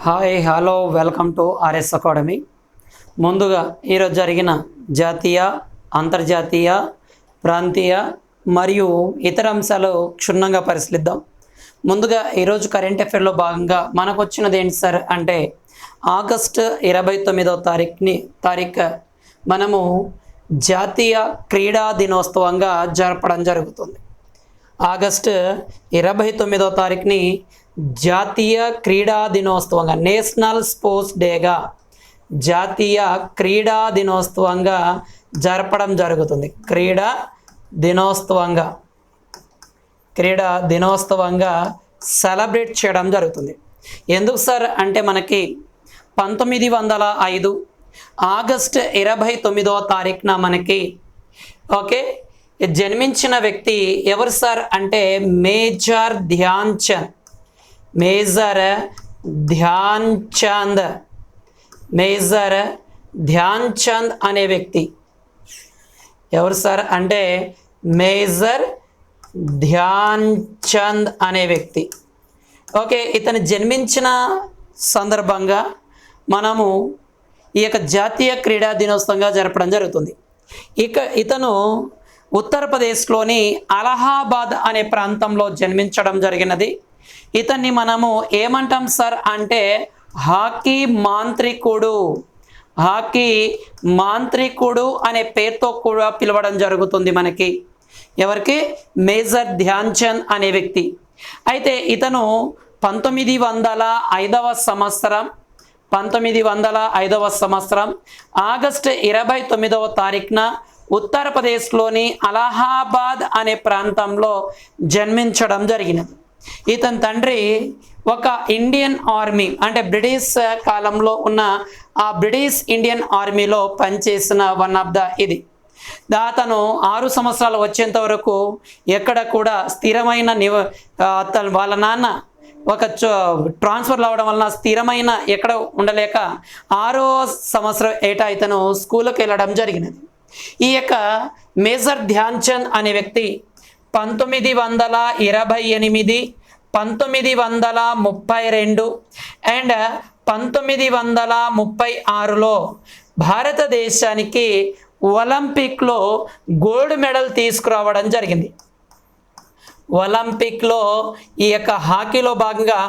Hi hello welcome to RS academy. ముందుగా ఈరోజు జరిగిన జాతీయ, అంతర్జాతీయ, ప్రాంతీయ మరియు ఇతర అంశాలు క్షుణ్ణంగా పరిశీలిద్దాం. ముందుగా ఈరోజు కరెంట్ అఫైర్లో భాగంగా మనకు వచ్చినది ఏంటి సార్ అంటే ఆగస్టు 29వ తారీఖు మనము జాతీయ క్రీడా దినోత్సవంగా జరపడం జరుగుతుంది. ఆగస్టు 29వ తారీఖుని జాతీయ క్రీడా దినోత్సవంగా, నేషనల్ స్పోర్ట్స్ డేగా, జాతీయ క్రీడా దినోత్సవంగా జరపడం జరుగుతుంది. క్రీడా దినోత్సవంగా సెలబ్రేట్ చేయడం జరుగుతుంది. ఎందుకు సార్ అంటే మనకి 1905 ఆగస్టు 29వ తారీఖున మనకి జన్మించిన వ్యక్తి ఎవరు సార్ అంటే మేజర్ ధ్యాన్ చంద్ అనే వ్యక్తి. ఎవరు సార్ అంటే మేజర్ ధ్యాన్ చంద్ అనే వ్యక్తి. ఇతను జన్మించిన సందర్భంగా మనము ఈ యొక్క జాతీయ క్రీడా దినోత్సవంగా జరపడం జరుగుతుంది. ఇతను ఉత్తరప్రదేశ్లోని అలహాబాద్ అనే ప్రాంతంలో జన్మించడం జరిగినది. ఇతన్ని మనము ఏమంటాం సార్ అంటే హాకీ మాంత్రికుడు అనే పేరుతో కూడా పిలవడం జరుగుతుంది మనకి. ఎవరికి? మేజర్ ధ్యాన్ చంద్ అనే వ్యక్తి. అయితే ఇతను 1905వ సంవత్సరం ఆగస్టు 29వ తారీఖున ఉత్తరప్రదేశ్లోని అలహాబాద్ అనే ప్రాంతంలో జన్మించడం జరిగినది. ఇతని తండ్రి ఒక ఇండియన్ ఆర్మీ అంటే బ్రిటిష్ కాలంలో ఉన్న ఆ బ్రిటిష్ ఇండియన్ ఆర్మీలో పనిచేసిన ఇది. అతను 6 సంవత్సరాలు వచ్చేంత వరకు ఎక్కడ కూడా స్థిరమైన వాళ్ళ నాన్న ఒక ట్రాన్స్ఫర్ అవ్వడం వలన స్థిరమైన ఎక్కడ ఉండలేక 6వ సంవత్సరం ఇతను స్కూల్కి వెళ్ళడం జరిగినది. ఈ యొక్క మేజర్ ధ్యాన్ చంద్ అనే వ్యక్తి 1928, 1932 అండ్ 1936లో భారతదేశానికి ఒలింపిక్లో గోల్డ్ మెడల్ తీసుకురావడం జరిగింది. ఒలింపిక్లో ఈ యొక్క హాకీలో భాగంగా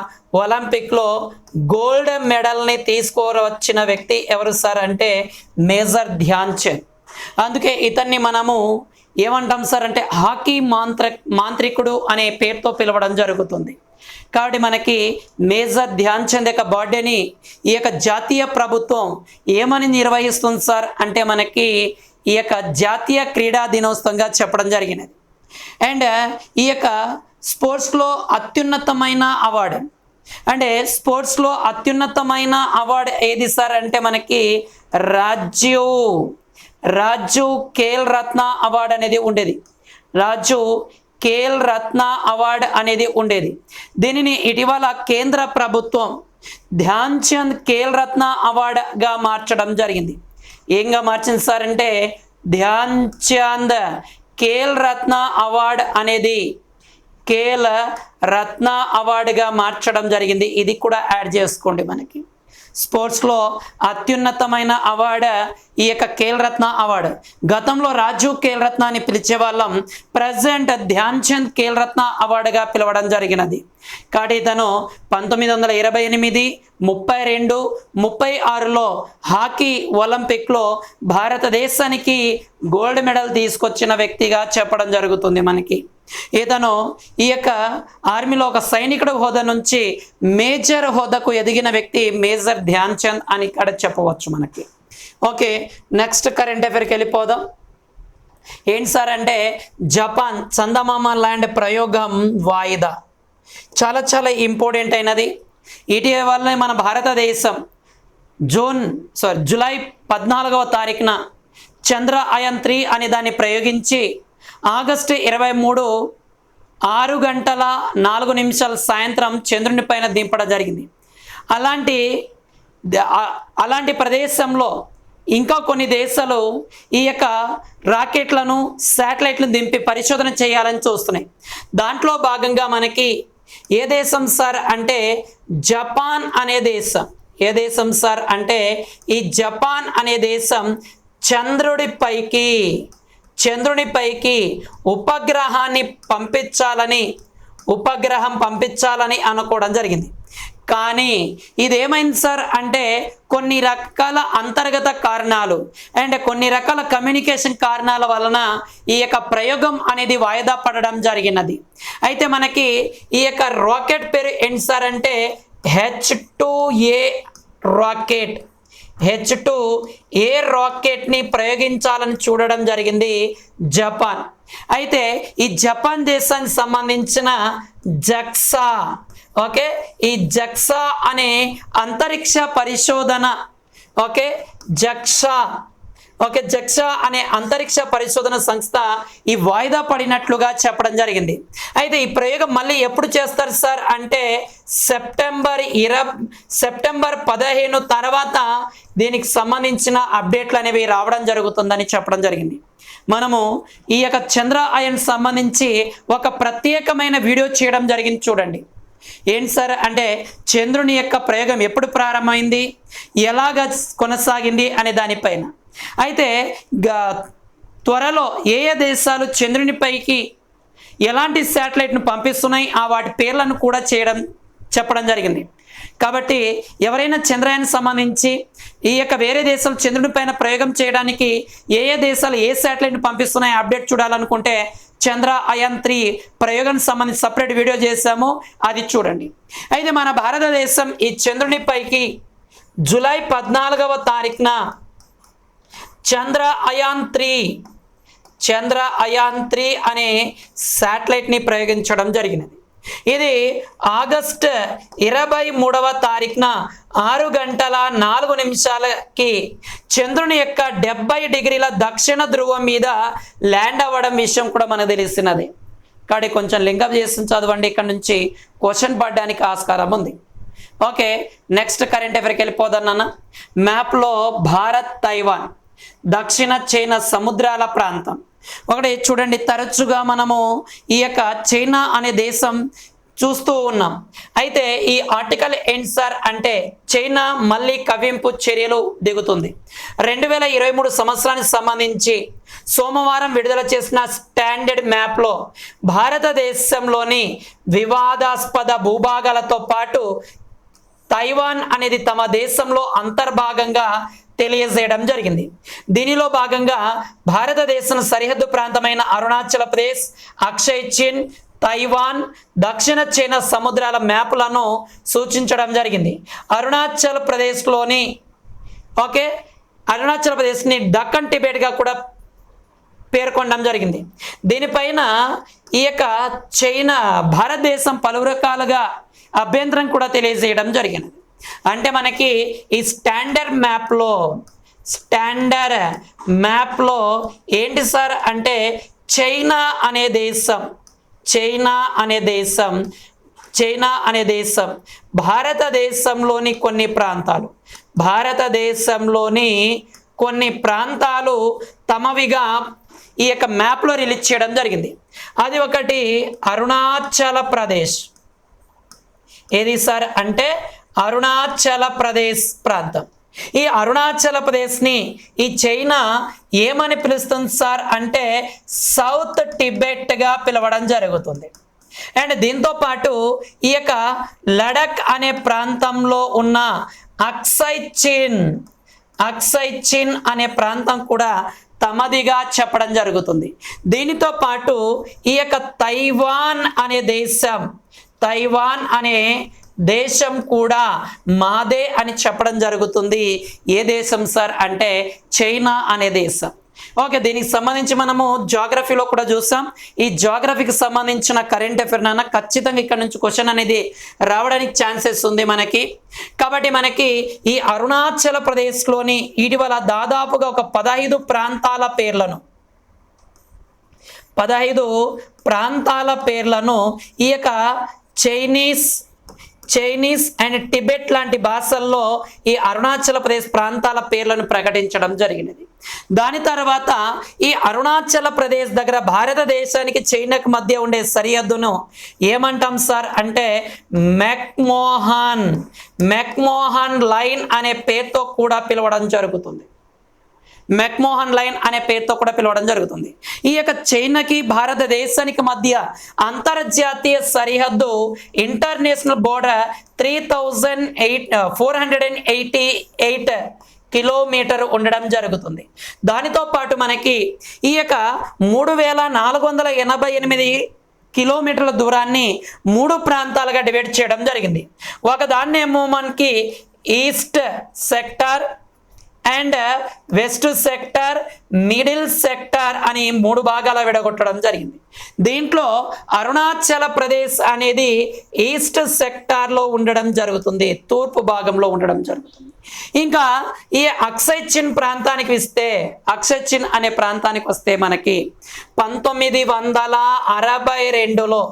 ఒలింపిక్లో గోల్డ్ మెడల్ని తీసుకువచ్చిన వ్యక్తి ఎవరు సార్ అంటే మేజర్ ధ్యాన్ చంద్. అందుకే ఇతన్ని మనము ఏమంటాం సార్ అంటే హాకీ మాంత్రికుడు అనే పేరుతో పిలవడం జరుగుతుంది. కాబట్టి మనకి మేజర్ ధ్యాన్ చంద్ యొక్క బర్త్డేని ఈ యొక్క జాతీయ ప్రభుత్వం ఏమని నిర్వహిస్తుంది సార్ అంటే మనకి ఈ యొక్క జాతీయ క్రీడా దినోత్సవంగా చెప్పడం జరిగినది. అండ్ ఈ యొక్క స్పోర్ట్స్లో అత్యున్నతమైన అవార్డు ఏది సార్ అంటే మనకి రాజీవ్ ఖేల్ రత్న అవార్డు అనేది ఉండేది. దీనిని ఇటీవల కేంద్ర ప్రభుత్వం ధ్యాన్ చంద్ ఖేల్ రత్న అవార్డుగా మార్చడం జరిగింది. ఏంగా మార్చింది సార్ అంటే ధ్యాన్ చంద్ ఖేల్ రత్న అవార్డు అనేది ఖేల్ రత్న అవార్డుగా మార్చడం జరిగింది. ఇది కూడా యాడ్ చేసుకోండి. మనకి స్పోర్ట్స్లో అత్యున్నతమైన అవార్డు ఈ యొక్క ఖేల్ రత్న అవార్డు. గతంలో రాజీవ్ ఖేల్ రత్న అని పిలిచేవాళ్ళం, ప్రజెంట్ ధ్యాన్ చంద్ ఖేల్ రత్న అవార్డుగా పిలవడం జరిగినది. కాబట్టి ఇతను 1928, 32, 36లో హాకీ ఒలింపిక్లో భారతదేశానికి గోల్డ్ మెడల్ తీసుకొచ్చిన వ్యక్తిగా చెప్పడం జరుగుతుంది మనకి. ఇతను ఈ యొక్క ఆర్మీలో ఒక సైనికుడు హోదా నుంచి మేజర్ హోదాకు ఎదిగిన వ్యక్తి మేజర్ ధ్యాన్ చంద్ అని ఇక్కడ చెప్పవచ్చు మనకి. నెక్స్ట్ కరెంట్ అఫైర్కి వెళ్ళిపోదాం. ఏంటి సార్ అంటే జపాన్ చందమామ ల్యాండ్ ప్రయోగం వాయిదా. చాలా ఇంపార్టెంట్ అయినది. ఇటీవలనే మన భారతదేశం జూలై 14వ తారీఖున చంద్రయాన్-3 అనే దాన్ని ప్రయోగించి ఆగస్టు 23 6:04 సాయంత్రం చంద్రుని పైన దింపడం జరిగింది. అలాంటి ప్రదేశంలో ఇంకా కొన్ని దేశాలు ఈ యొక్క రాకెట్లను శాటిలైట్లను దింపి పరిశోధన చేయాలని చూస్తున్నాయి. దాంట్లో భాగంగా మనకి ఏ దేశం సార్ అంటే జపాన్ అనే దేశం. ఏ దేశం సార్ అంటే ఈ జపాన్ అనే దేశం చంద్రునిపైకి ఉపగ్రహం పంపించాలని అనుకోవడం జరిగింది. కానీ ఇదేమైంది సార్ అంటే కొన్ని రకాల అంతర్గత కారణాలు అండ్ కొన్ని రకాల కమ్యూనికేషన్ కారణాల వలన ఈ యొక్క ప్రయోగం అనేది వాయిదా పడడం జరిగినది. అయితే మనకి ఈ యొక్క రాకెట్ పేరు ఏంటి సార్ అంటే H2A రాకెట్. H2A రాకెట్ని ప్రయోగించాలని చూడడం జరిగింది జపాన్. అయితే ఈ జపాన్ దేశానికి సంబంధించిన జక్సా, ఓకే, ఈ జక్సా అనే అంతరిక్ష పరిశోధన, ఓకే, జక్సా అనే అంతరిక్ష పరిశోధన సంస్థ ఈ వాయిదా పడినట్లుగా చెప్పడం జరిగింది. అయితే ఈ ప్రయోగం మళ్ళీ ఎప్పుడు చేస్తారు సార్ అంటే సెప్టెంబర్ 15 తర్వాత దీనికి సంబంధించిన అప్డేట్లు అనేవి రావడం జరుగుతుందని చెప్పడం జరిగింది. మనము ఈ యొక్క చంద్రయాన్ సంబంధించి ఒక ప్రత్యేకమైన వీడియో చేయడం జరిగింది, చూడండి. ఏంటి సార్ అంటే చంద్రుని యొక్క ప్రయోగం ఎప్పుడు ప్రారంభమైంది, ఎలాగ కొనసాగింది అనే దానిపైన. అయితే త్వరలో ఏ దేశాలు చంద్రునిపైకి ఎలాంటి శాటిలైట్ను పంపిస్తున్నాయి ఆ వాటి పేర్లను కూడా చెప్పడం జరిగింది. కాబట్టి ఎవరైనా చంద్రయాన్ సంబంధించి ఈ యొక్క వేరే దేశాలు చంద్రుని పైన ప్రయోగం చేయడానికి ఏ దేశాలు ఏ శాటిలైట్ను పంపిస్తున్నాయి అప్డేట్ చూడాలనుకుంటే చంద్రయాన్ 3 ప్రయోగానికి సంబంధించి సపరేట్ వీడియో చేశాము, అది చూడండి. అయితే మన భారతదేశం ఈ చంద్రునిపైకి జూలై 14వ తారీఖున చంద్రయాన్ 3 అనే శాటిలైట్ని ప్రయోగించడం జరిగినది. ఇది ఆగస్టు 23వ తారీఖున 6:04 చంద్రుని యొక్క 70 డిగ్రీల దక్షిణ ధ్రువం మీద ల్యాండ్ అవ్వడం విషయం కూడా మనకు తెలిసినది. కాబట్టి కొంచెం లింకప్ చేసి చదవండి, ఇక్కడ నుంచి క్వశ్చన్ పడడానికి ఆస్కారం ఉంది. ఓకే, నెక్స్ట్ కరెంట్ అఫైర్కి వెళ్ళిపోదాం నాన్న. మ్యాప్లో భారత్, తైవాన్, దక్షిణ చైనా సముద్రాల ప్రాంతం. ఒకటి చూడండి, తరచుగా మనము ఈ యొక్క చైనా అనే దేశం చూస్తూ ఉన్నాం. అయితే ఈ ఆర్టికల్ ఏంటి సార్ అంటే చైనా మళ్ళీ కవ్వింపు చర్యలు దిగుతుంది. 2023 సంవత్సరానికి సంబంధించి సోమవారం విడుదల చేసిన స్టాండర్డ్ మ్యాప్లో భారతదేశంలోని వివాదాస్పద భూభాగాలతో పాటు తైవాన్ అనేది తమ దేశంలో అంతర్భాగంగా తెలియజేయడం జరిగింది. దీనిలో భాగంగా భారతదేశం సరిహద్దు ప్రాంతమైన అరుణాచల్ ప్రదేశ్, అక్షయ్ చిన్, తైవాన్, దక్షిణ చైనా సముద్రాల మ్యాప్లను సూచించడం జరిగింది. అరుణాచల్ ప్రదేశ్ని దక్కన్ టిబెట్గా కూడా పేర్కొనడం జరిగింది. దీనిపైన ఈ యొక్క చైనా భారతదేశం పలు రకాలుగా అభ్యంతరం కూడా తెలియజేయడం జరిగినది. అంటే మనకి ఈ స్టాండర్డ్ మ్యాప్లో ఏంటి సార్ అంటే చైనా అనే దేశం భారతదేశంలోని కొన్ని ప్రాంతాలు తమవిగా ఈ యొక్క మ్యాప్లో రిలీజ్ చేయడం జరిగింది. అది ఒకటి అరుణాచల ప్రదేశ్. ఏది సార్ అంటే అరుణాచల ప్రదేశ్ ప్రాంతం. ఈ అరుణాచల ప్రదేశ్ని ఈ చైనా ఏమని పిలుస్తుంది సార్ అంటే సౌత్ టిబెట్గా పిలవడం జరుగుతుంది. అండ్ దీంతో పాటు ఈ యొక్క లడక్ అనే ప్రాంతంలో ఉన్న అక్సై చిన్ అనే ప్రాంతం కూడా తమదిగా చెప్పడం జరుగుతుంది. దీనితో పాటు ఈ యొక్క తైవాన్ అనే దేశం కూడా మాదే అని చెప్పడం జరుగుతుంది. ఏ దేశం సార్ అంటే చైనా అనే దేశం. ఓకే, దీనికి సంబంధించి మనము జాగ్రఫీలో కూడా చూసాం. ఈ జాగ్రఫీకి సంబంధించిన కరెంట్ అఫైర్ నాన్న ఖచ్చితంగా ఇక్కడ నుంచి క్వశ్చన్ అనేది రావడానికి ఛాన్సెస్ ఉంది మనకి. కాబట్టి మనకి ఈ అరుణాచల ప్రదేశ్లోని ఇటీవల దాదాపుగా ఒక 15 ప్రాంతాల పేర్లను ఈ యొక్క చైనీస్ అండ్ టిబెట్ లాంటి భాషల్లో ఈ అరుణాచల్ ప్రదేశ్ ప్రాంతాల పేర్లను ప్రకటించడం జరిగినది. దాని తర్వాత ఈ అరుణాచల్ ప్రదేశ్ దగ్గర భారతదేశానికి చైనాకు మధ్య ఉండే సరిహద్దును ఏమంటాం సార్ అంటే మెక్మోహన్ లైన్ అనే పేరుతో కూడా పిలవడం జరుగుతుంది. మెక్మోహన్ లైన్ అనే పేరుతో కూడా పిలవడం జరుగుతుంది. ఈ యొక్క చైనాకి భారతదేశానికి మధ్య అంతర్జాతీయ సరిహద్దు ఇంటర్నేషనల్ బోర్డర్ 3488 కిలోమీటర్ ఉండడం జరుగుతుంది. దానితో పాటు మనకి ఈ యొక్క 3488 కిలోమీటర్ల దూరాన్ని 3 ప్రాంతాలుగా డివైడ్ చేయడం జరిగింది. ఒకదాన్నేమో మనకి east sector and west sector, middle sector అని 3 భాగాలు విడగొట్టడం జరిగింది. దీంట్లో అరుణాచల్ ప్రదేశ్ అనేది ఈస్ట్ సెక్టార్లో ఉండడం జరుగుతుంది, తూర్పు భాగంలో ఉండడం జరుగుతుంది. ఇంకా ఈ అక్సై చిన్ అనే ప్రాంతానికి వస్తే మనకి 1962లో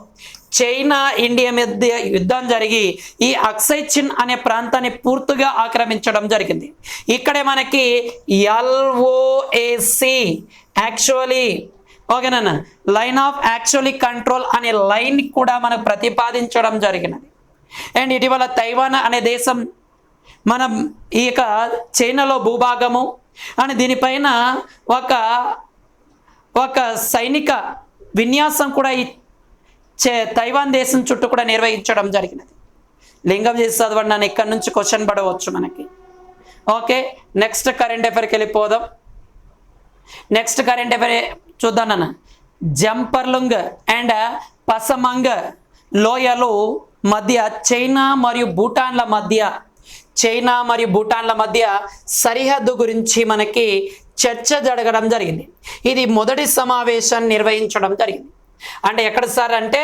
చైనా ఇండియా మధ్య యుద్ధం జరిగి ఈ అక్సై చిన్ అనే ప్రాంతాన్ని పూర్తిగా ఆక్రమించడం జరిగింది. ఇక్కడే మనకి LOAC ఓకేనా లైన్ ఆఫ్ యాక్చువల్లీ కంట్రోల్ అనే లైన్ కూడా మనకు ప్రతిపాదించడం జరిగినది. అండ్ ఇటీవల తైవాన్ అనే దేశం మనం ఈ యొక్క చైనాలో భూభాగము అని దీనిపైన ఒక సైనిక విన్యాసం కూడా తైవాన్ దేశం చుట్టూ కూడా నిర్వహించడం జరిగినది. లింగం చేసి చదవండి, నన్ను ఇక్కడ నుంచి క్వశ్చన్ పడవచ్చు మనకి. ఓకే, నెక్స్ట్ కరెంట్ అఫైర్కి వెళ్ళిపోదాం. నెక్స్ట్ కరెంట్ అఫైర్ చూద్దాం నాన్న. జంపర్లుంగ్ అండ్ పసమంగ్ లోయలు మధ్య చైనా మరియు భూటాన్ల మధ్య సరిహద్దు గురించి మనకి చర్చ జరగడం జరిగింది. ఇది మొదటి సమావేశాన్ని నిర్వహించడం జరిగింది. అంటే ఎక్కడ సార్ అంటే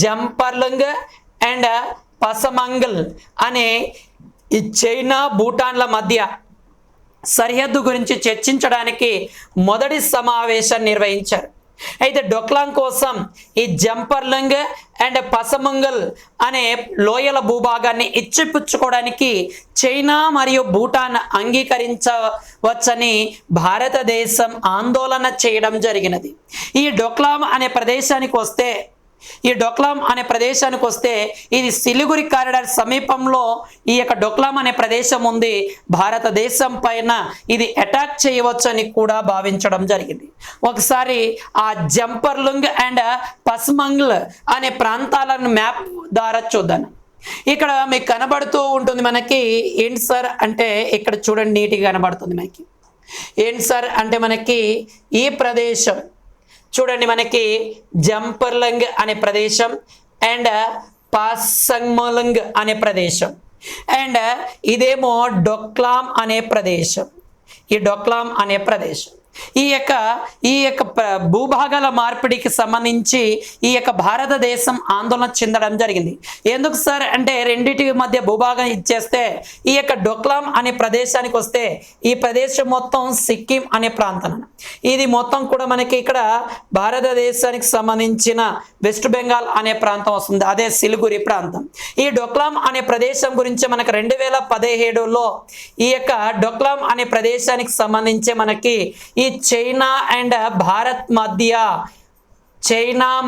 జంపర్లుంగ్ అండ్ పసమంగల్ అనే ఈ చైనా భూటాన్ల మధ్య సరిహద్దు గురించి చర్చించడానికి మొదటి సమావేశాన్ని నిర్వహించారు. అయితే డొక్లాంగ్ కోసం ఈ జంపర్లుంగ్ అండ్ పసమంగల్ అనే లోయల భూభాగాన్ని ఇచ్చిపుచ్చుకోవడానికి చైనా మరియు భూటాన్ అంగీకరించవచ్చని భారతదేశం ఆందోళన చేయడం జరిగినది. ఈ డొక్లాం అనే ప్రదేశానికి వస్తే ఇది సిలిగురి కారిడార్ సమీపంలో ఈ యొక్క డొక్లాం అనే ప్రదేశం ఉంది. భారతదేశం పైన ఇది అటాక్ చేయవచ్చని కూడా భావించడం జరిగింది. ఒకసారి ఆ జంపర్లుంగ్ అండ్ పస్మంగ్ల్ అనే ప్రాంతాలను మ్యాప్ ద్వారా చూద్దాం. ఇక్కడ మీకు కనబడుతూ ఉంటుంది మనకి ఏంటి సార్ అంటే ఇక్కడ చూడండి నీట్గా కనబడుతుంది మనకి. ఏంటి సార్ అంటే మనకి ఈ ప్రదేశం చూడండి మనకి జంపర్లింగ్ అనే ప్రదేశం అండ్ పాసంగ్మలింగ్ అనే ప్రదేశం అండ్ ఇదేమో డొక్లాం అనే ప్రదేశం. ఈ డొక్లాం అనే ప్రదేశం ఈ యొక్క భూభాగాల మార్పిడికి సంబంధించి ఈ యొక్క భారతదేశం ఆందోళన చెందడం జరిగింది. ఎందుకు సార్ అంటే రెండింటి మధ్య భూభాగం ఇచ్చేస్తే ఈ యొక్క డొక్లాం అనే ప్రదేశానికి వస్తే ఈ ప్రదేశం మొత్తం సిక్కిం అనే ప్రాంతం. ఇది మొత్తం కూడా మనకి ఇక్కడ భారతదేశానికి సంబంధించిన వెస్ట్ బెంగాల్ అనే ప్రాంతం వస్తుంది, అదే సిలిగురి ప్రాంతం. ఈ డొక్లాం అనే ప్రదేశం గురించి మనకు 2017లో ఈ యొక్క డొక్లాం అనే ప్రదేశానికి సంబంధించి మనకి ఈ చైనా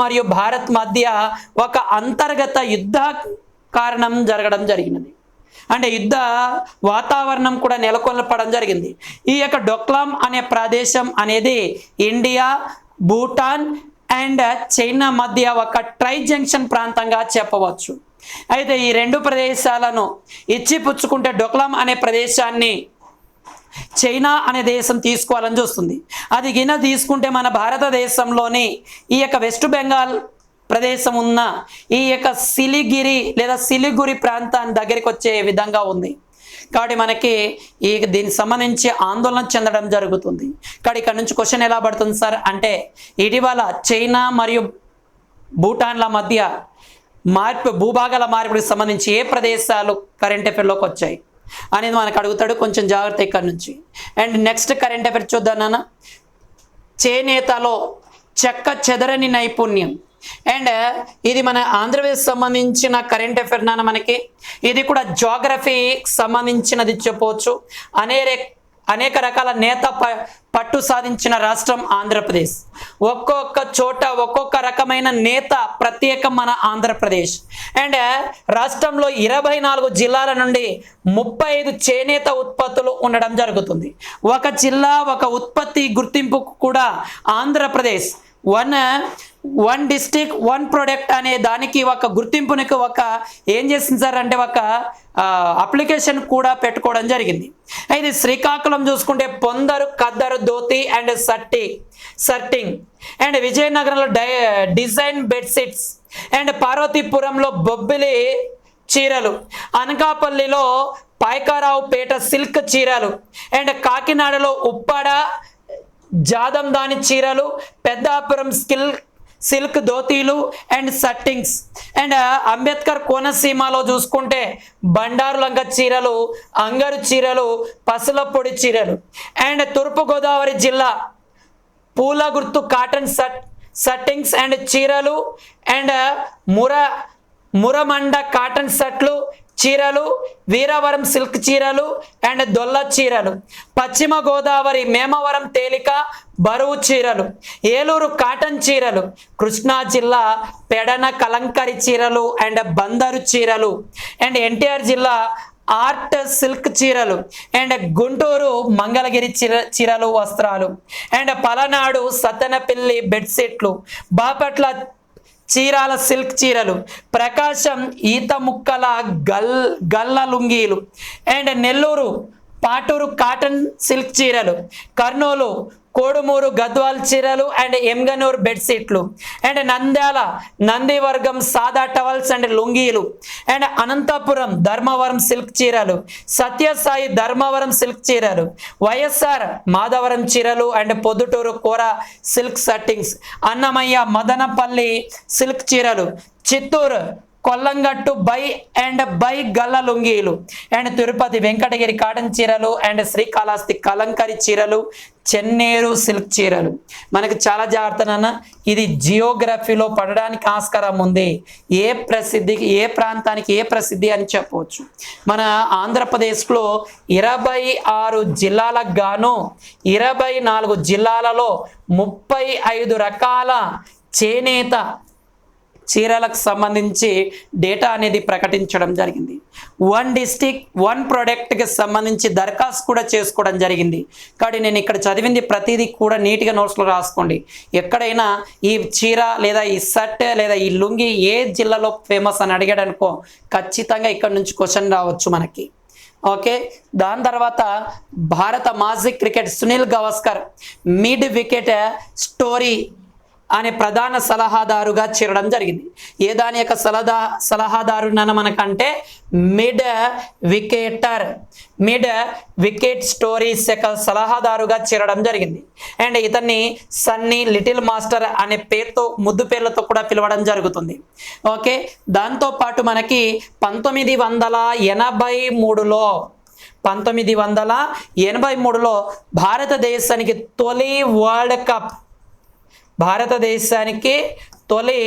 మరియు భారత్ మధ్య ఒక అంతర్గత యుద్ధ కారణం జరగడం జరిగినది. అంటే యుద్ధ వాతావరణం కూడా నెలకొల్పడం జరిగింది. ఈ యొక్క డొక్లాం అనే ప్రదేశం అనేది ఇండియా, భూటాన్ అండ్ చైనా మధ్య ఒక ట్రై జంక్షన్ ప్రాంతంగా చెప్పవచ్చు. అయితే ఈ రెండు ప్రదేశాలను ఇచ్చిపుచ్చుకుంటే డొక్లాం అనే ప్రదేశాన్ని చైనా అనే దేశం తీసుకోవాలని చూస్తుంది. అది గిన తీసుకుంటే మన భారతదేశంలోని ఈ యొక్క వెస్ట్ బెంగాల్ ప్రదేశం ఉన్న ఈ యొక్క సిలిగురి ప్రాంతాన్ని దగ్గరికి వచ్చే విధంగా ఉంది. కాబట్టి మనకి దీనికి సంబంధించి ఆందోళన చెందడం జరుగుతుంది. కాబట్టి ఇక్కడ నుంచి క్వశ్చన్ ఎలా పడుతుంది సార్ అంటే ఇటీవల చైనా మరియు భూటాన్ల మధ్య భూభాగాల మార్పిడికి సంబంధించి ఏ ప్రదేశాలు కరెంట్ అఫైర్లోకి వచ్చాయి అనేది మనకు అడుగుతాడు. కొంచెం జాగ్రత్త ఇక్కడ నుంచి. అండ్ నెక్స్ట్ కరెంట్ అఫైర్ చూద్దాం నాన్న. చేనేతలో చెక్క చెదరని నైపుణ్యం అండ్ ఇది మన ఆంధ్రప్రదేశ్ సంబంధించిన కరెంట్ అఫైర్ నాన్న మనకి. ఇది కూడా జాగ్రఫీకి సంబంధించినది చెప్పవచ్చు. అనేక రకాల నేత పట్టు సాధించిన రాష్ట్రం ఆంధ్రప్రదేశ్. ఒక్కొక్క చోట ఒక్కొక్క రకమైన నేత ప్రత్యేకం మన ఆంధ్రప్రదేశ్. అండ్ రాష్ట్రంలో 24 జిల్లాల నుండి 35 చేనేత ఉత్పత్తులు ఉండడం జరుగుతుంది. ఒక జిల్లా ఒక ఉత్పత్తి గుర్తింపు కూడా Andhra Pradesh one district one product అనే దానికి ఒక గుర్తింపునికి ఒక ఏం చేసింది సార్ అంటే ఒక అప్లికేషన్ కూడా పెట్టుకోవడం జరిగింది. ఇది శ్రీకాకుళం చూసుకుంటే పొందరు ఖద్దరు ధోతి అండ్ సర్టింగ్ అండ్ విజయనగరంలో డిజైన్ బెడ్షీట్స్ అండ్ పార్వతీపురంలో బొబ్బిలి చీరలు, అనకాపల్లిలో పాయకారావుపేట సిల్క్ చీరలు అండ్ కాకినాడలో ఉప్పాడ జాదందాని చీరలు, పెద్దాపురం సిల్క్ ధోతీలు అండ్ సట్టింగ్స్ అండ్ అంబేద్కర్ కోనసీమలో చూసుకుంటే బండారులంక చీరలు, అంగరు చీరలు, పసులపొడి చీరలు అండ్ తూర్పుగోదావరి జిల్లా పూల గుర్తు కాటన్ సట్టింగ్స్ అండ్ చీరలు అండ్ మురమండ కాటన్ సట్లు చీరలు, వీరవరం సిల్క్ చీరలు అండ్ దొల్ల చీరలు, పశ్చిమ గోదావరి మేమవరం తేలిక బరువు చీరలు, ఏలూరు కాటన్ చీరలు, కృష్ణా జిల్లా పెడన కలంకరి చీరలు అండ్ బందరు చీరలు అండ్ ఎన్టీఆర్ జిల్లా ఆర్ట్ సిల్క్ చీరలు అండ్ గుంటూరు మంగళగిరి చీరలు వస్త్రాలు అండ్ పలనాడు సత్తెనపల్లి బెడ్షీట్లు, బాపట్ల చీరాల సిల్క్ చీరలు, ప్రకాశం ఈత ముక్కల గల్ల లుంగీలు and Nellore Paturu cotton silk చీరలు, కర్నూలు కోడుమూరు గద్వాల్ చీరలు అండ్ ఎంగనూరు బెడ్షీట్లు అండ్ నంద్యాల నందివర్గం సాదా టవల్స్ అండ్ లుంగీలు అండ్ అనంతపురం ధర్మవరం సిల్క్ చీరలు, సత్యసాయి ధర్మవరం సిల్క్ చీరలు, వైఎస్ఆర్ మాధవరం చీరలు అండ్ పొద్దుటూరు కూర సిల్క్ సట్టింగ్స్, అన్నమయ్య మదనపల్లి సిల్క్ చీరలు, చిత్తూరు కొల్లంగట్టు బై గల్ల లుంగీలు అండ్ తిరుపతి వెంకటగిరి కాటన్ చీరలు అండ్ శ్రీకాళహస్తి కలంకరి చీరలు, చెన్నేరు సిల్క్ చీరలు. మనకి చాలా జాగ్రత్త నాన్న, ఇది జియోగ్రఫీలో పడడానికి ఆస్కారం ఉంది. ఏ ప్రాంతానికి ఏ ప్రసిద్ధి అని చెప్పవచ్చు. మన ఆంధ్రప్రదేశ్లో 26 జిల్లాలకు గాను 24 జిల్లాలలో 35 రకాల చేనేత చీరలకు సంబంధించి డేటా అనేది ప్రకటించడం జరిగింది. వన్ డిస్ట్రిక్ట్ వన్ ప్రోడక్ట్కి సంబంధించి దరఖాస్తు కూడా చేసుకోవడం జరిగింది. కాబట్టి నేను ఇక్కడ చదివింది ప్రతిదీ కూడా నీట్గా నోట్స్లో రాసుకోండి. ఎక్కడైనా ఈ చీర లేదా ఈ షర్ట్ లేదా ఈ లుంగి ఏ జిల్లాలో ఫేమస్ అని అడిగాడు అనుకో, ఖచ్చితంగా ఇక్కడ నుంచి క్వశ్చన్ రావచ్చు మనకి. ఓకే, దాని తర్వాత భారత మాజీ cricket Sunil Gavaskar mid wicket story అనే ప్రధాన సలహాదారుగా చేరడం జరిగింది. ఏ దాని యొక్క సలహాదారు మనకంటే మిడ్ వికెట్ స్టోరీస్ యొక్క సలహాదారుగా చేరడం జరిగింది. అండ్ ఇతన్ని సన్నీ లిటిల్ మాస్టర్ అనే పేరుతో ముద్దు పేర్లతో కూడా పిలవడం జరుగుతుంది. ఓకే, దాంతోపాటు మనకి 1983లో భారతదేశానికి తొలి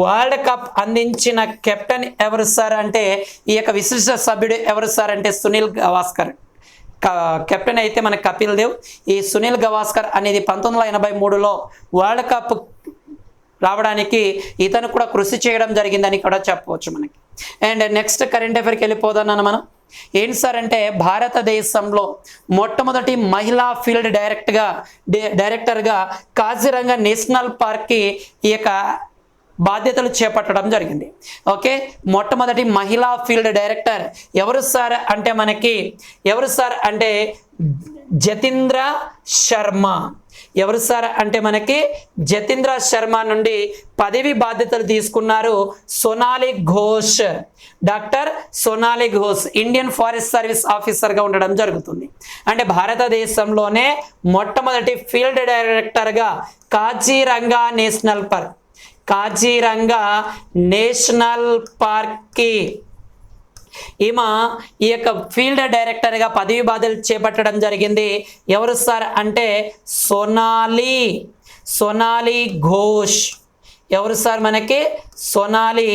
వరల్డ్ కప్ అందించిన కెప్టెన్ ఎవరు సార్ అంటే, ఈ యొక్క విశిష్ట సభ్యుడు ఎవరు సార్ అంటే సునీల్ గవాస్కర్. కెప్టెన్ అయితే మన కపిల్ దేవ్. ఈ సునీల్ గవాస్కర్ అనేది 1983లో వరల్డ్ కప్ రావడానికి ఇతను కూడా కృషి చేయడం జరిగిందని కూడా చెప్పవచ్చు మనకి. అండ్ నెక్స్ట్ కరెంట్ అఫైర్కి వెళ్ళిపోదాం మనం. ఏంటి సార్ అంటే, భారతదేశంలో మొట్టమొదటి మహిళా ఫీల్డ్ డైరెక్టర్గా కాజిరంగా నేషనల్ పార్క్కి ఈ యొక్క బాధ్యతలు చేపట్టడం జరిగింది. ఓకే, మొట్టమొదటి మహిళా ఫీల్డ్ డైరెక్టర్ ఎవరు సార్ అంటే జతీంద్ర శర్మ. ఎవరు సార్ అంటే మనకి జతీంద్ర శర్మ నుండి పదవి బాధ్యతలు తీసుకున్నారు Sonali Ghosh. Doctor Sonali Ghosh Indian forest service ఆఫీసర్గా ఉండడం జరుగుతుంది. అంటే భారతదేశంలోనే మొట్టమొదటి ఫీల్డ్ డైరెక్టర్గా కాజీరంగా నేషనల్ పార్క్కి ఈమె ఈ యొక్క ఫీల్డ్ డైరెక్టర్గా పదవి బాధ్యతలు చేపట్టడం జరిగింది. ఎవరు సార్ అంటే సోనాలి ఘోష్. ఎవరు సార్ మనకి సోనాలి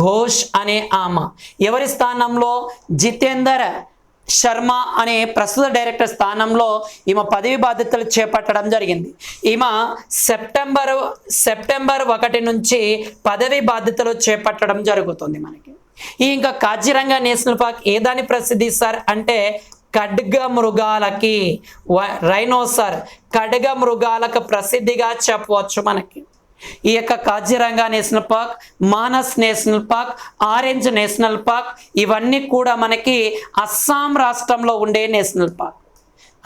ఘోష్ అనే ఆమె. ఎవరి స్థానంలో జితేందర్ శర్మ అనే ప్రస్తుత డైరెక్టర్ స్థానంలో ఈమె పదవి బాధ్యతలు చేపట్టడం జరిగింది. ఈమె సెప్టెంబర్ 1 నుంచి పదవి బాధ్యతలు చేపట్టడం జరుగుతుంది మనకి. ఇంకా కాజిరంగా నేషనల్ పార్క్ ఏదాని ప్రసిద్ధి సార్ అంటే ఖడ్గ మృగాలకి, రైనోసర్ ఖడ్గ మృగాలకు ప్రసిద్ధిగా చెప్పవచ్చు మనకి. ఈ యొక్క Kaziranga national park, Manas national park, orange national park ఇవన్నీ కూడా మనకి అస్సాం రాష్ట్రంలో ఉండే నేషనల్ పార్క్.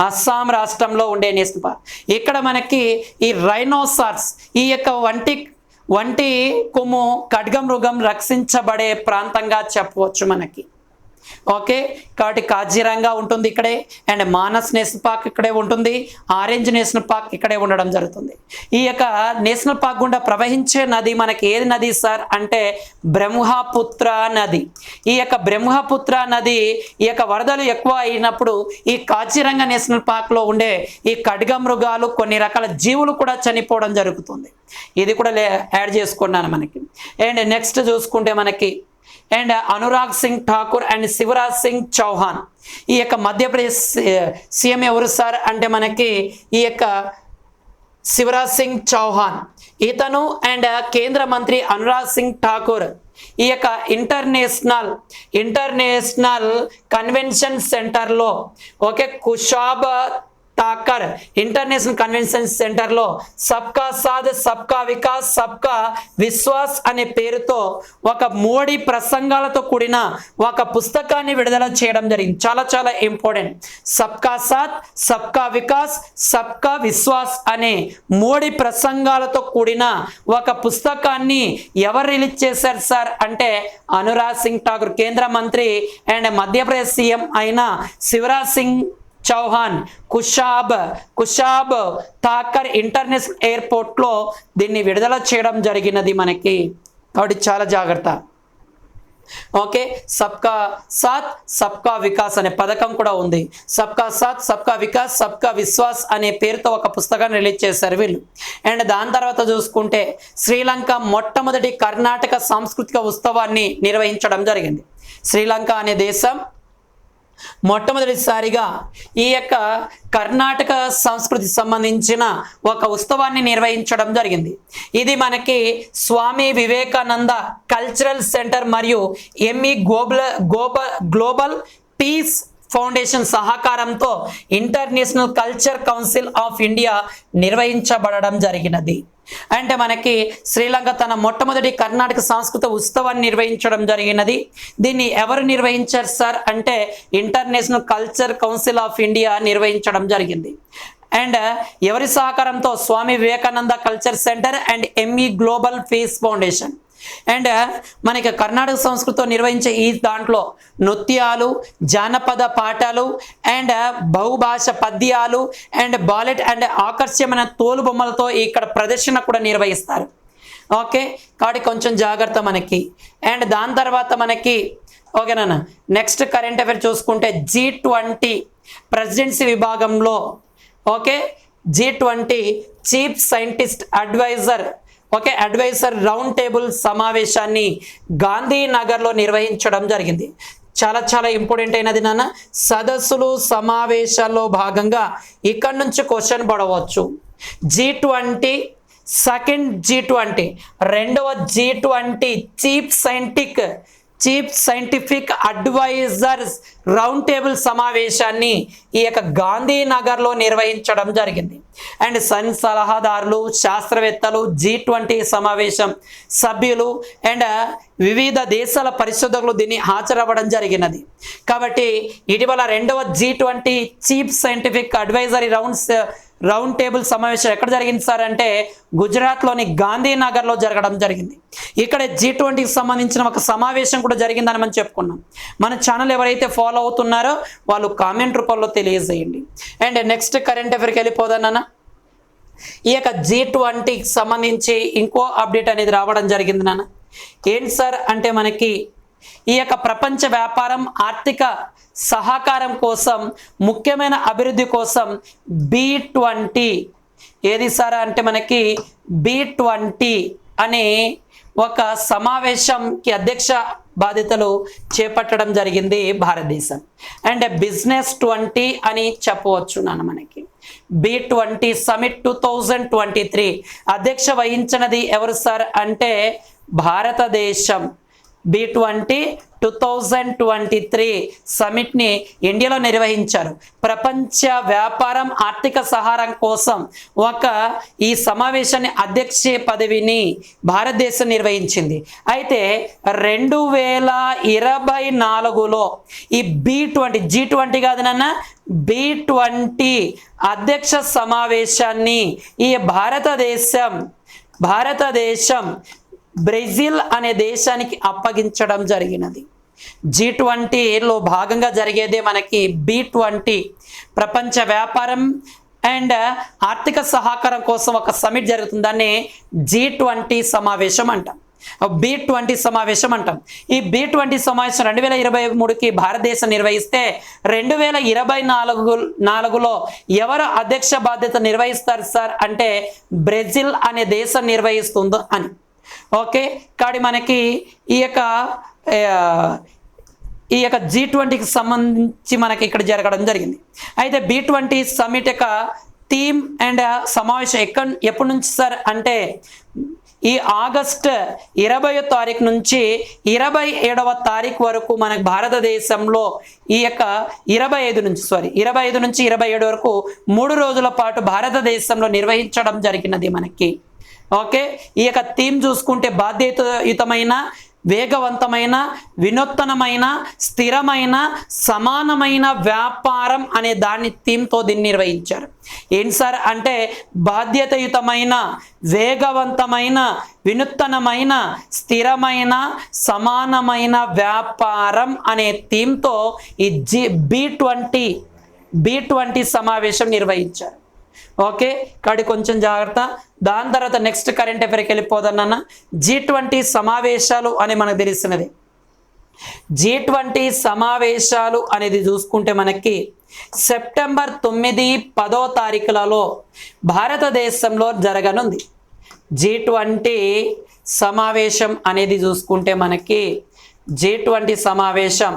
అస్సాం రాష్ట్రంలో ఉండే నేషనల్ పార్క్. ఇక్కడ మనకి ఈ రైనోసార్స్ ఈ యొక్క వంటి కొమ్ము ఖడ్గమృగం రక్షించబడే ప్రాంతంగా చెప్పవచ్చు మనకి. ఓకే, కాబట్టి కాజిరంగా ఉంటుంది ఇక్కడే, అండ్ మానస్ నేషనల్ పార్క్ ఇక్కడే ఉంటుంది, ఆరెంజ్ నేషనల్ పార్క్ ఇక్కడే ఉండడం జరుగుతుంది. ఈ యొక్క నేషనల్ పార్క్ గుండా ప్రవహించే నది మనకి ఏది నది సార్ అంటే బ్రహ్మపుత్ర నది. ఈ యొక్క బ్రహ్మపుత్ర నది ఈ యొక్క వరదలు ఎక్కువ అయినప్పుడు ఈ కాజిరంగా నేషనల్ పార్క్లో ఉండే ఈ ఖడ్గమృగాలు కొన్ని రకాల జీవులు కూడా చనిపోవడం జరుగుతుంది. ఇది కూడా యాడ్ చేసుకున్నాను మనకి. అండ్ నెక్స్ట్ చూసుకుంటే మనకి అండ్ అనురాగ్ సింగ్ ఠాకూర్ అండ్ శివరాజ్ సింగ్ చౌహాన్. ఈ యొక్క మధ్యప్రదేశ్ సీఎం ఎవరు సార్ అంటే మనకి ఈ యొక్క శివరాజ్ సింగ్ చౌహాన్. ఇతను అండ్ కేంద్ర మంత్రి అనురాగ్ సింగ్ ఠాకూర్ ఈ యొక్క ఇంటర్నేషనల్ కన్వెన్షన్ సెంటర్లో ఓకే కుషాబ్ తాకర్ ఇంటర్నేషనల్ కన్వెన్షన్ సెంటర్లో సబ్కా సాథ్ సబ్కా వికాస్ సబ్కా విశ్వాస్ అనే పేరుతో ఒక మోడీ ప్రసంగాలతో కూడిన ఒక పుస్తకాన్ని విడుదల చేయడం జరిగింది. చాలా చాలా ఇంపార్టెంట్. సబ్కా సాథ్ సబ్కా వికాస్ సబ్కా విశ్వాస్ అనే మోడీ ప్రసంగాలతో కూడిన ఒక పుస్తకాన్ని ఎవరు రిలీజ్ చేశారు సార్ అంటే అనురాగ్ సింగ్ ఠాకూర్. కేంద్ర మంత్రి అండ్ మధ్యప్రదేశ్ సీఎం అయిన శివరాజ్ సింగ్ చౌహాన్ కుషాబ్ తాకర్ ఇంటర్నేషనల్ ఎయిర్పోర్ట్లో దీన్ని విడుదల చేయడం జరిగినది మనకి. కాబట్టి చాలా జాగ్రత్త. ఓకే, సబ్కా సాత్ సబ్కా వికాస్ అనే పథకం కూడా ఉంది. సబ్కా సాత్ సబ్కా వికాస్ సబ్కా విశ్వాస్ అనే పేరుతో ఒక పుస్తకాన్ని రిలీజ్ చేశారు వీళ్ళు. అండ్ దాని తర్వాత చూసుకుంటే శ్రీలంక మొట్టమొదటి కర్ణాటక సాంస్కృతిక ఉత్సవాన్ని నిర్వహించడం జరిగింది. శ్రీలంక అనే దేశం మొట్టమొదటిసారిగా ఈ యొక్క కర్ణాటక సంస్కృతికి సంబంధించిన ఒక ఉత్సవాన్ని నిర్వహించడం జరిగింది. ఇది మనకి స్వామి వివేకానంద కల్చరల్ సెంటర్ మరియు ఎంఈ గ్లోబల్ పీస్ ఫౌండేషన్ సహకారంతో international culture council of India నిర్వహించబడడం జరిగినది. అంటే మనకి శ్రీలంక తన మొట్టమొదటి కర్ణాటక సాంస్కృతిక ఉత్సవాన్ని నిర్వహించడం జరిగినది. దీన్ని ఎవరు నిర్వహించారు సార్ అంటే international culture council of India నిర్వహించడం జరిగింది. అండ్ ఎవరి సహకారంతో Swami Vivekananda culture centre and ME global peace foundation. And మనకి కర్ణాటక సంస్కృతితో నిర్వహించే ఈ దాంట్లో నృత్యాలు, జానపద పాటలు అండ్ బహుభాష పద్యాలు అండ్ బాలెట్ అండ్ ఆకర్షణీయమైన తోలు బొమ్మలతో ఇక్కడ ప్రదర్శన కూడా నిర్వహిస్తారు. ఓకే, కాబట్టి కొంచెం జాగ్రత్త మనకి. అండ్ దాని తర్వాత మనకి ఓకేనా నెక్స్ట్ కరెంట్ అఫైర్ చూసుకుంటే G20 ప్రెసిడెన్సీ విభాగంలో okay G20 chief scientist adviser round table సమావేశాన్ని గాంధీనగర్లో నిర్వహించడం జరిగింది. చాలా చాలా ఇంపార్టెంట్ అయినది నాన్న. సదస్సులు సమావేశాల్లో భాగంగా ఇక్కడ నుంచి క్వశ్చన్ పడవచ్చు. G20 సెకండ్ G20 రెండవ G20 chief scientific advisers round table సమావేశాన్ని ఈ యొక్క గాంధీనగర్లో నిర్వహించడం జరిగింది. అండ్ సలహాదారులు, శాస్త్రవేత్తలు, G20 సమావేశం సభ్యులు అండ్ వివిధ దేశాల పరిశోధకులు దీన్ని హాజరవ్వడం జరిగినది. కాబట్టి ఇటీవల రెండవ G20 chief scientific advisory round table సమావేశం ఎక్కడ జరిగింది సార్ అంటే గుజరాత్లోని గాంధీనగర్లో జరగడం జరిగింది. ఇక్కడ G20కి సంబంధించిన ఒక సమావేశం కూడా జరిగిందని మనం చెప్పుకున్నాం. మన ఛానల్ ఎవరైతే ఫాలో అవుతున్నారో వాళ్ళు కామెంట్ రూపంలో తెలియజేయండి. అండ్ నెక్స్ట్ కరెంట్ అఫైర్కి వెళ్ళిపోదానన్నా. ఈ యొక్క G20కి సంబంధించి ఇంకో అప్డేట్ అనేది రావడం జరిగింది నాన్న. ఏంటి సార్ అంటే మనకి ఈ యొక్క ప్రపంచ వ్యాపారం, ఆర్థిక సహకారం కోసం, ముఖ్యమైన అభివృద్ధి కోసం B20 ఏది సార్ అంటే మనకి B20 అనే ఒక సమావేశంకి అధ్యక్ష బాధ్యతలు చేపట్టడం జరిగింది భారతదేశం. అండ్ బిజినెస్ 20 అని చెప్పవచ్చు నాన్న. మనకి B20 సమిట్ 2023 అధ్యక్ష వహించినది ఎవరు సార్ అంటే భారతదేశం. B20 2023 సమిట్ని ఇండియాలో నిర్వహించారు. ప్రపంచ వ్యాపారం ఆర్థిక సహారం కోసం ఈ సమావేశాన్ని అధ్యక్ష పదవిని భారతదేశం నిర్వహించింది. అయితే 2024లో ఈ G20 కాదు నాన్న, B20 అధ్యక్ష సమావేశాన్ని ఈ భారతదేశం బ్రెజిల్ అనే దేశానికి అప్పగించడం జరిగినది. G20లో భాగంగా జరిగేదే మనకి B20 ప్రపంచ వ్యాపారం అండ్ ఆర్థిక సహకారం కోసం ఒక సమిట్ జరుగుతుంది. దాన్ని G20 సమావేశం అంటాం, B20 సమావేశం అంటాం. ఈ B20 సమావేశం 2023కి భారతదేశం నిర్వహిస్తే 2024లో ఎవరు అధ్యక్ష బాధ్యత నిర్వహిస్తారు సార్ అంటే బ్రెజిల్ అనే దేశం నిర్వహిస్తుందో అని. ఓకే, కాబట్టి మనకి ఈ యొక్క G20కి సంబంధించి మనకి ఇక్కడ జరగడం జరిగింది. అయితే B20 సమిట్ యొక్క థీమ్ అండ్ సమావేశం ఎప్పటి నుంచి సార్ అంటే ఈ ఆగస్టు 20వ తారీఖు నుంచి 27వ తారీఖు వరకు మనకు భారతదేశంలో ఈ యొక్క 25 నుంచి 27 వరకు 3 రోజుల పాటు భారతదేశంలో నిర్వహించడం జరిగినది మనకి. ఓకే, ఈ యొక్క థీమ్ చూసుకుంటే బాధ్యతాయుతమైన, వేగవంతమైన, వినూత్నమైన, స్థిరమైన, సమానమైన వ్యాపారం అనే దాని థీమ్తో దీన్ని నిర్వహించారు. ఏంటి సార్ అంటే బాధ్యతాయుతమైన, వేగవంతమైన, వినూత్నమైన, స్థిరమైన, సమానమైన వ్యాపారం అనే థీమ్తో ఈ B20 సమావేశం నిర్వహించారు. ఓకే, కాబట్టి కొంచెం జాగ్రత్త. దాని తర్వాత నెక్స్ట్ కరెంట్ అఫైర్కి వెళ్ళిపోదన్న. G20 సమావేశాలు అని మనకు తెలుస్తున్నది. G20 సమావేశాలు అనేది చూసుకుంటే మనకి సెప్టెంబర్ 9-10 తారీఖులలో భారతదేశంలో జరగనుంది. G20 సమావేశం అనేది చూసుకుంటే మనకి G20 సమావేశం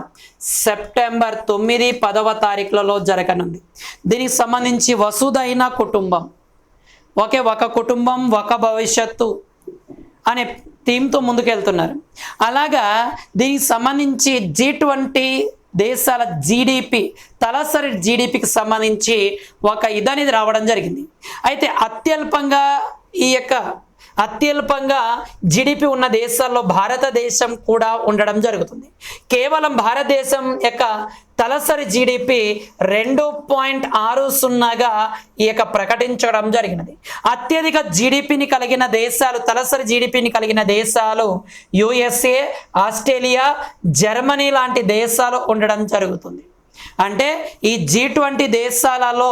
సెప్టెంబర్ 9-10 తారీఖులలో జరగనుంది. దీనికి సంబంధించి వసుధైన కుటుంబం, ఒక కుటుంబం ఒక భవిష్యత్తు అనే థీమ్తో ముందుకెళ్తున్నారు. అలాగా దీనికి సంబంధించి G20 దేశాల జీడిపి, తలసరి జీడిపికి సంబంధించి ఒక ఇదనేది రావడం జరిగింది. అయితే అత్యల్పంగా జీడిపి ఉన్న దేశాల్లో భారతదేశం కూడా ఉండడం జరుగుతుంది. కేవలం భారతదేశం యొక్క తలసరి జీడిపి 2.60గా ప్రకటించడం జరిగినది. అత్యధిక జీడిపిని కలిగిన దేశాలు, తలసరి జీడిపిని కలిగిన దేశాలు USA, ఆస్ట్రేలియా, జర్మనీ లాంటి దేశాలు ఉండడం జరుగుతుంది. అంటే ఈ G20 దేశాలలో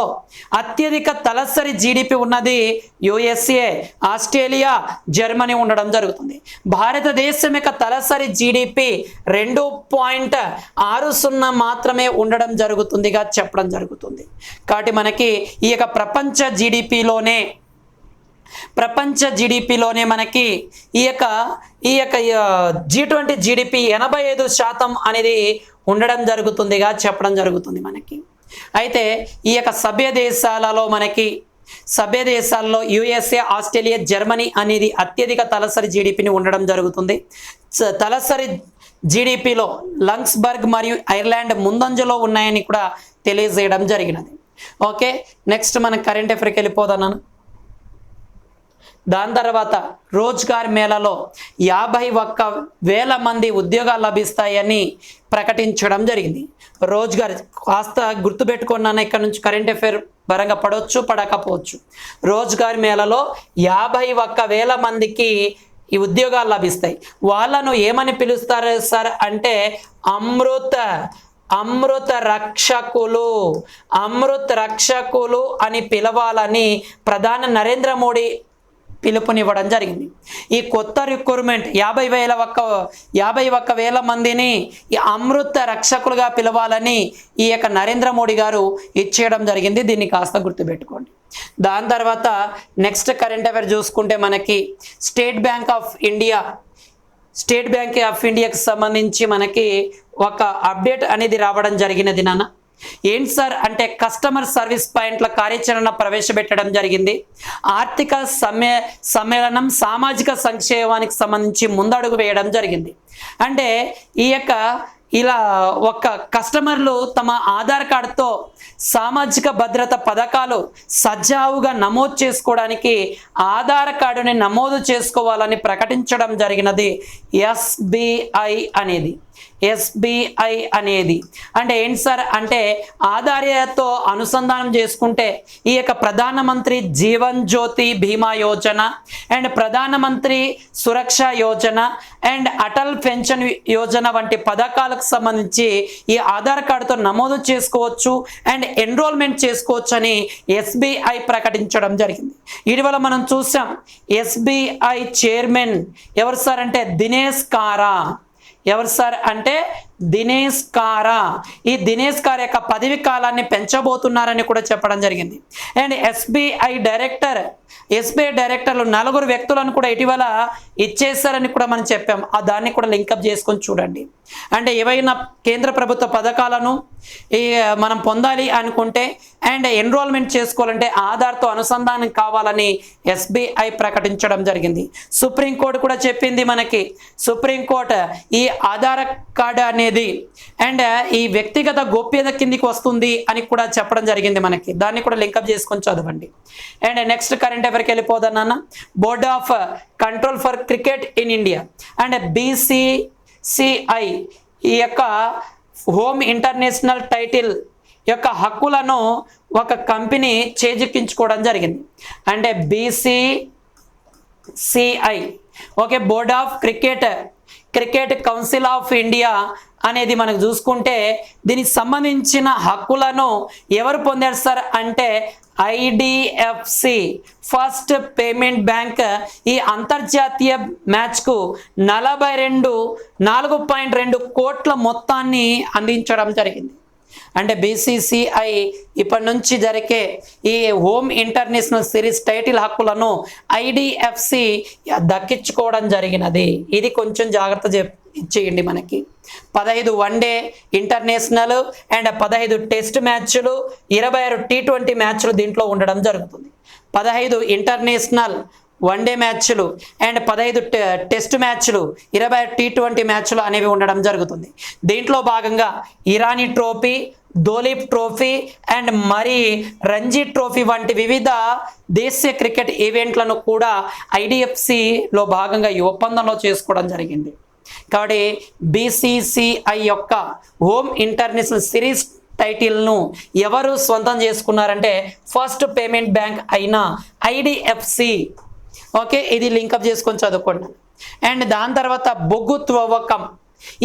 అత్యధిక తలసరి జీడిపి ఉన్నది USA, ఆస్ట్రేలియా, జర్మనీ ఉండడం జరుగుతుంది. భారతదేశం యొక్క తలసరి జీడిపి 2.60 మాత్రమే ఉండడం జరుగుతుందిగా చెప్పడం జరుగుతుంది. కాబట్టి మనకి ఈ యొక్క ప్రపంచ జీడిపిలోనే మనకి ఈ యొక్క G20 జీడిపి 85% అనేది ఉండడం జరుగుతుందిగా చెప్పడం జరుగుతుంది మనకి. అయితే ఈ యొక్క సభ్య దేశాలలో USA, ఆస్ట్రేలియా, జర్మనీ అనేది అత్యధిక తలసరి జీడిపిని ఉండడం జరుగుతుంది. తలసరి జీడిపిలో లక్సెంబర్గ్ మరియు ఐర్లాండ్ ముందంజలో ఉన్నాయని కూడా తెలియజేయడం జరిగినది. ఓకే, నెక్స్ట్ మనం కరెంట్ అఫైర్కి వెళ్ళిపోదాను. దాని తర్వాత రోజ్గార్ మేళాలో 51,000 మంది ఉద్యోగాలు లభిస్తాయని ప్రకటించడం జరిగింది. రోజ్గార్ కాస్త గుర్తుపెట్టుకున్నాను, ఇక్కడ నుంచి కరెంట్ అఫైర్ పరంగా పడవచ్చు, పడకపోవచ్చు. రోజ్గార్ మేళాలో 51,000 మందికి ఈ ఉద్యోగాలు లభిస్తాయి. వాళ్ళను ఏమని పిలుస్తారు సార్ అంటే అమృత రక్షకులు అని పిలవాలని ప్రధాని నరేంద్ర మోడీ పిలుపునివ్వడం జరిగింది. ఈ కొత్త రిక్రూట్మెంట్ 51,000 మందిని ఈ అమృత రక్షకులుగా పిలవాలని ఈ యొక్క నరేంద్ర మోడీ గారు ఇచ్చేయడం జరిగింది. దీన్ని కాస్త గుర్తుపెట్టుకోండి. దాని తర్వాత నెక్స్ట్ కరెంట్ అఫైర్ చూసుకుంటే మనకి స్టేట్ బ్యాంక్ ఆఫ్ ఇండియాకి సంబంధించి మనకి ఒక అప్డేట్ అనేది రావడం జరిగినది నాన్న. ఏంటి సార్ అంటే కస్టమర్ సర్వీస్ పాయింట్ల కార్యాచరణ ప్రవేశపెట్టడం జరిగింది. ఆర్థిక సమ్మేళనం సామాజిక సంక్షేమానికి సంబంధించి ముందడుగు వేయడం జరిగింది. అంటే ఇలా ఒక కస్టమర్లు తమ ఆధార్ కార్డుతో సామాజిక భద్రత పథకాలు సజావుగా నమోదు చేసుకోవడానికి ఆధార్ కార్డుని నమోదు చేసుకోవాలని ప్రకటించడం జరిగినది ఎస్బీఐ అనేది. అంటే ఏంటి సార్ అంటే ఆధార్తో అనుసంధానం చేసుకుంటే ఈ యొక్క ప్రధానమంత్రి జీవన్ జ్యోతి బీమా యోజన అండ్ ప్రధానమంత్రి సురక్ష యోజన అండ్ అటల్ పెన్షన్ యోజన వంటి పథకాలకు సంబంధించి ఈ ఆధార్ కార్డుతో నమోదు చేసుకోవచ్చు అండ్ ఎన్రోల్మెంట్ చేసుకోవచ్చు అని ఎస్బీఐ ప్రకటించడం జరిగింది. ఇటీవల మనం చూసాం ఎస్బీఐ చైర్మన్ ఎవరు సార్ అంటే దినేష్ కారా. ఎవరు సార్ అంటే దినేష్ కారా. ఈ దినేష్ కారా యొక్క పదవి కాలాన్ని పెంచబోతున్నారని కూడా చెప్పడం జరిగింది. అండ్ ఎస్బీఐ డైరెక్టర్లు 4 వ్యక్తులను కూడా ఇటీవల ఇచ్చేస్తారని కూడా మనం చెప్పాం. దాన్ని కూడా లింకప్ చేసుకొని చూడండి. అంటే ఏవైనా కేంద్ర ప్రభుత్వ పథకాలను మనం పొందాలి అనుకుంటే అండ్ ఎన్రోల్మెంట్ చేసుకోవాలంటే ఆధార్తో అనుసంధానం కావాలని ఎస్బీఐ ప్రకటించడం జరిగింది. సుప్రీంకోర్టు కూడా చెప్పింది మనకి. సుప్రీంకోర్టు ఈ ఆధార్ కార్డు అనేది అండ్ ఈ వ్యక్తిగత గోప్యత కిందికి వస్తుంది అని కూడా చెప్పడం జరిగింది మనకి. దాన్ని కూడా లింకప్ చేసుకొని చదవండి. అండ్ నెక్స్ట్ కరెంట్ అఫైర్కి వెళ్ళిపోదన్నా. Board of control for cricket in India and BCCI ఈ యొక్క హోమ్ ఇంటర్నేషనల్ టైటిల్ యొక్క హక్కులను ఒక కంపెనీ చేజిక్కించుకోవడం జరిగింది. అంటే BCCI okay board of cricket council of India అనేది మనకు చూసుకుంటే దీనికి సంబంధించిన హక్కులను ఎవరు పొందారు సార్ అంటే IDFC ఫస్ట్ పేమెంట్ బ్యాంక్ ఈ అంతర్జాతీయ మ్యాచ్కు 4.2 కోట్ల మొత్తాన్ని అందించడం జరిగింది. అంటే BCCI ఇప్పటి నుంచి జరిగే ఈ హోమ్ ఇంటర్నేషనల్ సిరీస్ టైటిల్ హక్కులను IDFC దక్కించుకోవడం జరిగినది. ఇది కొంచెం జాగ్రత్త ఇచ్చేయండి. మనకి 15 వన్డే ఇంటర్నేషనల్ అండ్ 15 టెస్ట్ మ్యాచ్లు 26 T20 మ్యాచ్లు దీంట్లో ఉండడం జరుగుతుంది. 15 ఇంటర్నేషనల్ వన్డే మ్యాచ్లు అండ్ 15 టెస్ట్ మ్యాచ్లు 26 T20 మ్యాచ్లు అనేవి ఉండడం జరుగుతుంది. దీంట్లో భాగంగా ఇరానీ ట్రోఫీ, దోలీప్ ట్రోఫీ అండ్ మరి రంజీ ట్రోఫీ వంటి వివిధ దేశీయ క్రికెట్ ఈవెంట్లను కూడా IDFCలో భాగంగా ఈ ఒప్పందంలో చేసుకోవడం జరిగింది. కాబట్టి BCCI యొక్క హోమ్ ఇంటర్నేషనల్ సిరీస్ టైటిల్ను ఎవరు సొంతం చేసుకున్నారంటే ఫస్ట్ పేమెంట్ బ్యాంక్ అయిన IDFC. ఓకే ఇది లింకప్ చేసుకొని చదువుకోండి. అండ్ దాని తర్వాత బొగ్గు త్రవ్వకం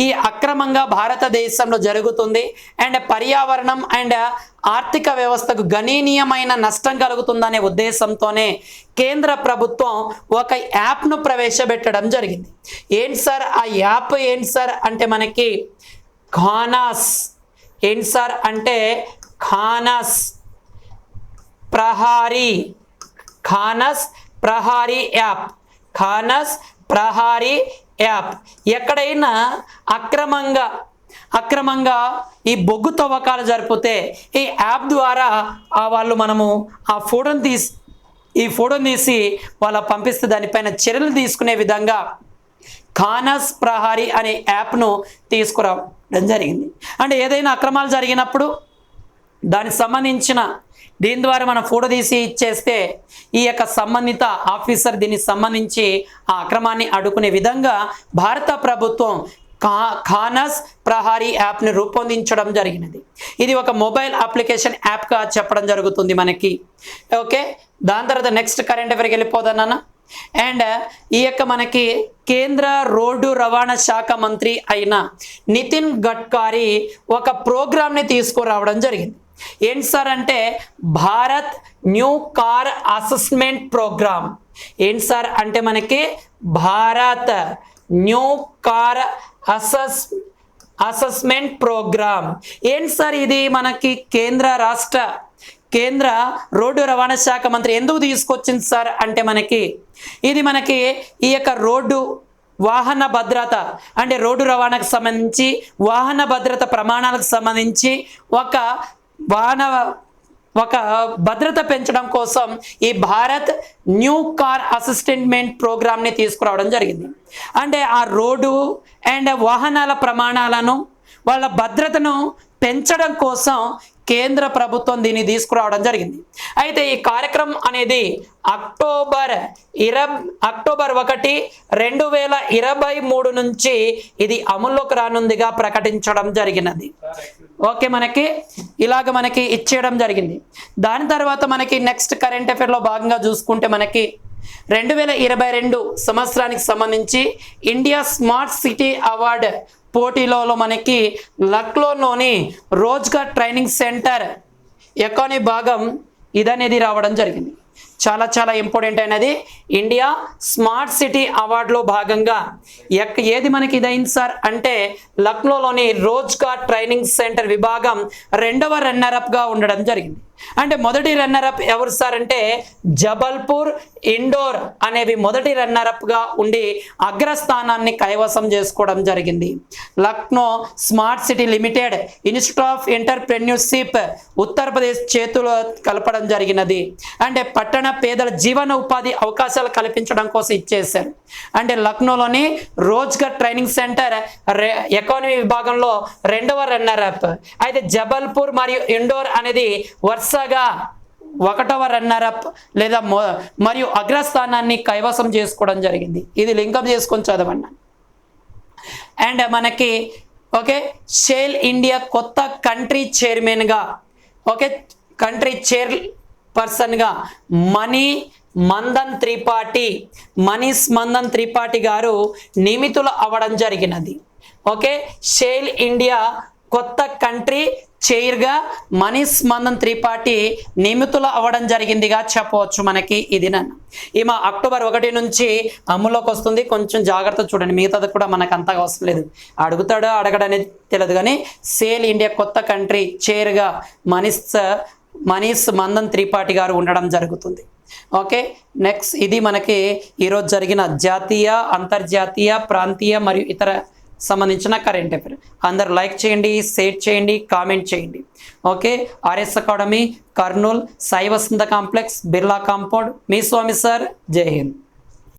ఈ అక్రమంగా భారతదేశంలో జరుగుతుంది అండ్ పర్యావరణం అండ్ ఆర్థిక వ్యవస్థకు గణనీయమైన నష్టం కలుగుతుందనే ఉద్దేశంతోనే కేంద్ర ప్రభుత్వం ఒక యాప్ను ప్రవేశపెట్టడం జరిగింది. ఏంటి సార్ ఆ యాప్ ఏంటి సార్ అంటే మనకి ఖానాస్. ఏంటి సార్ అంటే ఖానాస్ ప్రహారీ యాప్. ఎక్కడైనా అక్రమంగా ఈ బొగ్గు తవ్వకాలు జరిపితే ఈ యాప్ ద్వారా మనము ఆ ఫోటోని తీసి వాళ్ళ పంపిస్తే దానిపైన చర్యలు తీసుకునే విధంగా ఖానాస్ ప్రహారీ అనే యాప్ను తీసుకురావడం జరిగింది. అంటే ఏదైనా అక్రమాలు జరిగినప్పుడు దానికి సంబంధించిన దీని ద్వారా మనం ఫోటో తీసి ఇచ్చేస్తే ఈ యొక్క సంబంధిత ఆఫీసర్ దీనికి సంబంధించి ఆ అక్రమాన్ని అడ్డుకునే విధంగా భారత ప్రభుత్వం ఖానాస్ ప్రహారీ యాప్ని రూపొందించడం జరిగినది. ఇది ఒక మొబైల్ అప్లికేషన్ యాప్గా చెప్పడం జరుగుతుంది మనకి. ఓకే దాని తర్వాత నెక్స్ట్ కరెంట్ అఫైర్కి వెళ్ళిపోదన్నా. అండ్ ఈ యొక్క మనకి కేంద్ర రోడ్డు రవాణా శాఖ మంత్రి అయిన నితిన్ గడ్కరీ ఒక ప్రోగ్రామ్ని తీసుకురావడం జరిగింది. ఏంటి సార్ అంటే Bharat new car assessment programme. ఏంటి సార్ అంటే మనకి Bharat new car assessment programme. ఏంటి సార్ ఇది మనకి కేంద్ర రోడ్డు రవాణా శాఖ మంత్రి ఎందుకు తీసుకొచ్చింది సార్ అంటే ఇది మనకి ఈ యొక్క రోడ్డు వాహన భద్రత అంటే రోడ్డు రవాణాకు సంబంధించి వాహన భద్రత ప్రమాణాలకు సంబంధించి ఒక భద్రత పెంచడం కోసం ఈ భారత్ న్యూ కార్ అసిస్టెంట్మెంట్ ప్రోగ్రామ్ని తీసుకురావడం జరిగింది. అంటే ఆ రోడ్డు అండ్ వాహనాల ప్రమాణాలను వాళ్ళ భద్రతను పెంచడం కోసం కేంద్ర ప్రభుత్వం దీన్ని తీసుకురావడం జరిగింది. అయితే ఈ కార్యక్రమం అనేది అక్టోబర్ 1, 2023 నుంచి ఇది అమల్లోకి రానుందిగా ప్రకటించడం జరిగినది. ఓకే, మనకి ఇచ్చేయడం జరిగింది. దాని తర్వాత నెక్స్ట్ కరెంట్ అఫైర్లో భాగంగా చూసుకుంటే 2022 సంవత్సరానికి సంబంధించి ఇండియా స్మార్ట్ సిటీ అవార్డ్ పోటీలో లక్నోలోని రోజ్గార్ ట్రైనింగ్ సెంటర్ ఎకానమీ భాగం ఇదనేది రావడం జరిగింది. చాలా ఇంపార్టెంట్ అయినది. ఇండియా స్మార్ట్ సిటీ అవార్డులో భాగంగా ఏది ఇదైంది సార్ అంటే లక్నోలోని రోజ్గార్ ట్రైనింగ్ సెంటర్ విభాగం 2వ రన్నరప్గా ఉండడం జరిగింది. అంటే మొదటి రన్నరప్ ఎవరు సార్ అంటే జబల్పూర్ ఇండోర్ అనేవి మొదటి రన్నరప్గా ఉండి అగ్రస్థానాన్ని కైవసం చేసుకోవడం జరిగింది. Lucknow smart city limited institute of entrepreneurship Uttar Pradesh చేతులు కలపడం జరిగినది. అంటే పట్టణ పేదల జీవన ఉపాధి అవకాశాలు కల్పించడం కోసం ఇచ్చేశారు. అంటే లక్నోలోని రోజ్గార్ ట్రైనింగ్ సెంటర్ ఎకానమీ విభాగంలో 2వ రన్నరప్. అయితే జబల్పూర్ మరియు ఇండోర్ అనేది వరుసగా 1వ రన్నరప్ లేదా మరియు అగ్రస్థానాన్ని కైవసం చేసుకోవడం జరిగింది. ఇది లింకప్ చేసుకొని చదవండి. అండ్ షేల్ ఇండియా కొత్త కంట్రీ చైర్మన్గా కంట్రీ చైర్ పర్సన్గా మనీష్ మందన్ త్రిపాఠి గారు నియమితులు అవ్వడం జరిగినది. షేల్ ఇండియా కొత్త కంట్రీ చైర్గా మనీష్ మందన్ త్రిపాఠి నియమితులు అవ్వడం జరిగిందిగా చెప్పవచ్చు. ఇది ఈమె అక్టోబర్ 1 నుంచి అమలులోకి వస్తుంది. కొంచెం జాగ్రత్త చూడండి, మిగతాది కూడా మనకు అంతగా అవసరం లేదు. అడుగుతాడో అడగడనేది తెలియదు, కానీ షేల్ ఇండియా కొత్త కంట్రీ చైర్గా మనీష్ మందన్ త్రిపాఠి గారు ఉండడం జరుగుతుంది. నెక్స్ట్ ఇది ఈరోజు జరిగిన జాతీయ, అంతర్జాతీయ, ప్రాంతీయ మరియు ఇతర సంబంధించిన కరెంట్ అఫైర్. అందరు లైక్ చేయండి, షేర్ చేయండి, కామెంట్ చేయండి. ఆర్ఎస్ అకాడమీ, కర్నూల్, సాయి వసంత కాంప్లెక్స్, బిర్లా కాంపౌండ్, మీ స్వామి సార్. జై హింద్.